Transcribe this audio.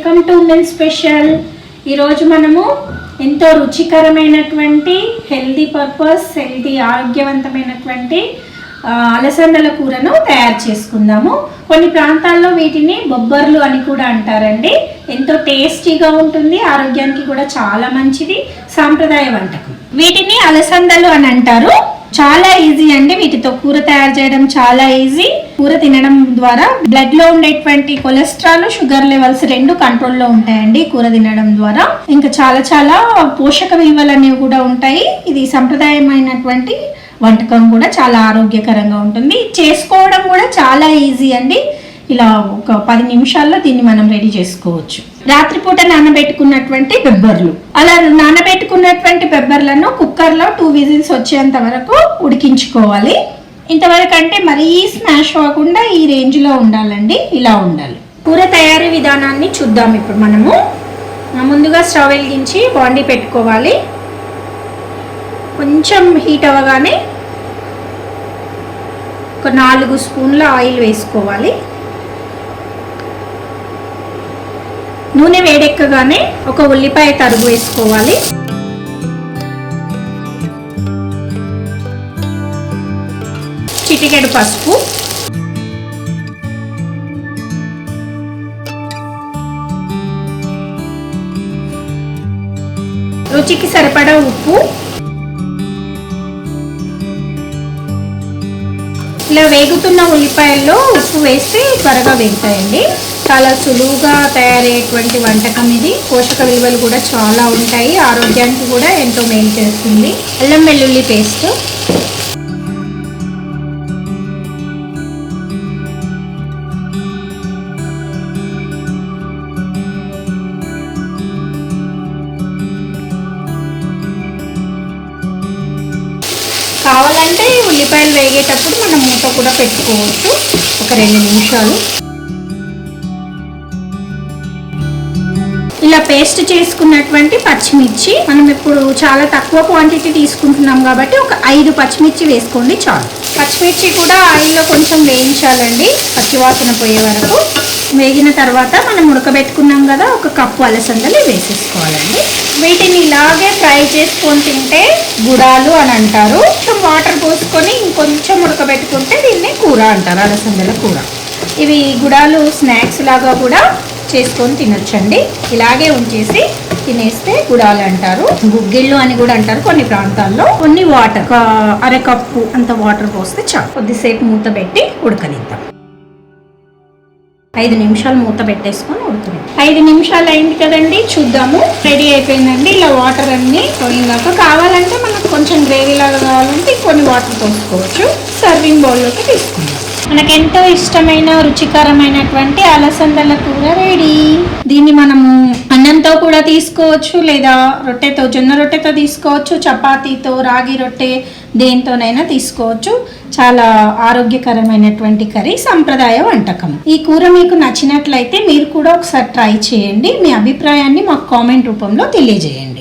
Welcome to women special. ఈరోజు మనము ఎంతో రుచికరమైనటువంటి హెల్దీ ఆరోగ్యవంతమైనటువంటి అలసందల కూరను తయారు చేసుకుందాము. కొన్ని ప్రాంతాల్లో వీటిని బొబ్బర్లు అని కూడా అంటారండి. ఎంతో టేస్టీగా ఉంటుంది, ఆరోగ్యానికి కూడా చాలా మంచిది, సాంప్రదాయ వంటకం. వీటిని అలసందలు అని అంటారు. చాలా ఈజీ అండి, వీటితో కూర తయారు చేయడం చాలా ఈజీ. కూర తినడం ద్వారా బ్లడ్ లో ఉండేటువంటి కొలెస్ట్రాల్, షుగర్ లెవెల్స్ రెండు కంట్రోల్లో ఉంటాయండి కూర తినడం ద్వారా. ఇంకా చాలా చాలా పోషక విలువలు అనేవి కూడా ఉంటాయి. ఇది సంప్రదాయమైనటువంటి వంటకం కూడా చాలా ఆరోగ్యకరంగా ఉంటుంది. చేసుకోవడం కూడా చాలా ఈజీ అండి. ఇలా ఒక 10 నిమిషాల్లో దీన్ని మనం రెడీ చేసుకోవచ్చు. రాత్రిపూట నానబెట్టుకున్నటువంటి పెబ్బర్లు, అలా నానబెట్టుకున్నటువంటి పెబ్బర్లను కుక్కర్లో 2 విజిల్స్ వచ్చేంత వరకు ఉడికించుకోవాలి. ఇంతవరకు అంటే మరీ స్మాష్ అవ్వకుండా ఈ రేంజ్లో ఉండాలండి, ఇలా ఉండాలి. కూర తయారీ విధానాన్ని చూద్దాం ఇప్పుడు మనము. ముందుగా స్టవ్ వెలిగించి బాండీ పెట్టుకోవాలి. కొంచెం హీట్ అవ్వగానే ఒక 4 స్పూన్ల ఆయిల్ వేసుకోవాలి. నూనె వేడెక్కగానే ఒక ఉల్లిపాయ తరుగు వేసుకోవాలి. చిటికెడు పసుపు, రుచికి సరిపడా ఉప్పు. ఇలా వేగుతున్న ఉల్లిపాయల్లో ఉప్పు వేస్తే త్వరగా వేగుతాయండి. చాలా సులువుగా తయారయ్యేటువంటి వంటకం ఇది. పోషక విలువలు కూడా చాలా ఉంటాయి, ఆరోగ్యానికి కూడా ఎంతో మేలు చేస్తుంది. అల్లం వెల్లుల్లి పేస్ట్, కావాలంటే ఉల్లిపాయలు వేగేటప్పుడు మనం మూత కూడా పెట్టుకోవచ్చు ఒక 2 నిమిషాలు. ఇలా పేస్ట్ చేసుకున్నటువంటి పచ్చిమిర్చి, మనం ఇప్పుడు చాలా తక్కువ క్వాంటిటీ తీసుకుంటున్నాం కాబట్టి ఒక 5 పచ్చిమిర్చి వేసుకోండి చాలు. పచ్చిమిర్చి కూడా ఆయిల్లో కొంచెం వేయించాలండి, పచ్చివాసన పోయే వరకు. వేగిన తర్వాత మనం ఉడకబెట్టుకున్నాం కదా, ఒక కప్పు అలసందలు వేసేసుకోవాలండి. వీటిని ఇలాగే ఫ్రై చేసుకొని తింటే గుడాలు అని అంటారు. కొంచెం వాటర్ పోసుకొని ఇంకొంచెం ఉడకబెట్టుకుంటే దీన్ని కూర అంటారు, అలసందల కూర. ఇవి గుడాలు స్నాక్స్ లాగా కూడా చేసుకొని తినొచ్చండి. ఇలాగే ఉంచేసి తినేస్తే గుడాలు అంటారు, గుగ్గిళ్ళు అని కూడా అంటారు కొన్ని ప్రాంతాల్లో. కొన్ని వాటర్, ఒక అరకప్పు అంత వాటర్ పోస్తే చాలు. కొద్దిసేపు మూత పెట్టి ఉడకనిద్దాం. 5 నిమిషాలు మూత పెట్టేసుకొని ఉడుకుని. 5 నిమిషాలు అయింది కదండి, చూద్దాము. రెడీ అయిపోయిందండి. ఇలా వాటర్ అన్ని పోయిందాక, కావాలంటే మనకు కొంచెం గ్రేవీ లాగా కావాలంటే కొన్ని వాటర్ పోసుకోవచ్చు. సర్వింగ్ బౌల్లోకి తీసుకుందాం. మనకెంతో ఇష్టమైన రుచికరమైనటువంటి అలసందల కూర రెడీ. దీన్ని మనము అన్నంతో కూడా తీసుకోవచ్చు, లేదా రొట్టెతో, జొన్న రొట్టెతో తీసుకోవచ్చు, చపాతీతో, రాగి రొట్టె, దేంతోనైనా తీసుకోవచ్చు. చాలా ఆరోగ్యకరమైనటువంటి కర్రీ, సంప్రదాయ వంటకం. ఈ కూర మీకు నచ్చినట్లయితే మీరు కూడా ఒకసారి ట్రై చేయండి. మీ అభిప్రాయాన్ని మాకు కామెంట్ రూపంలో తెలియజేయండి.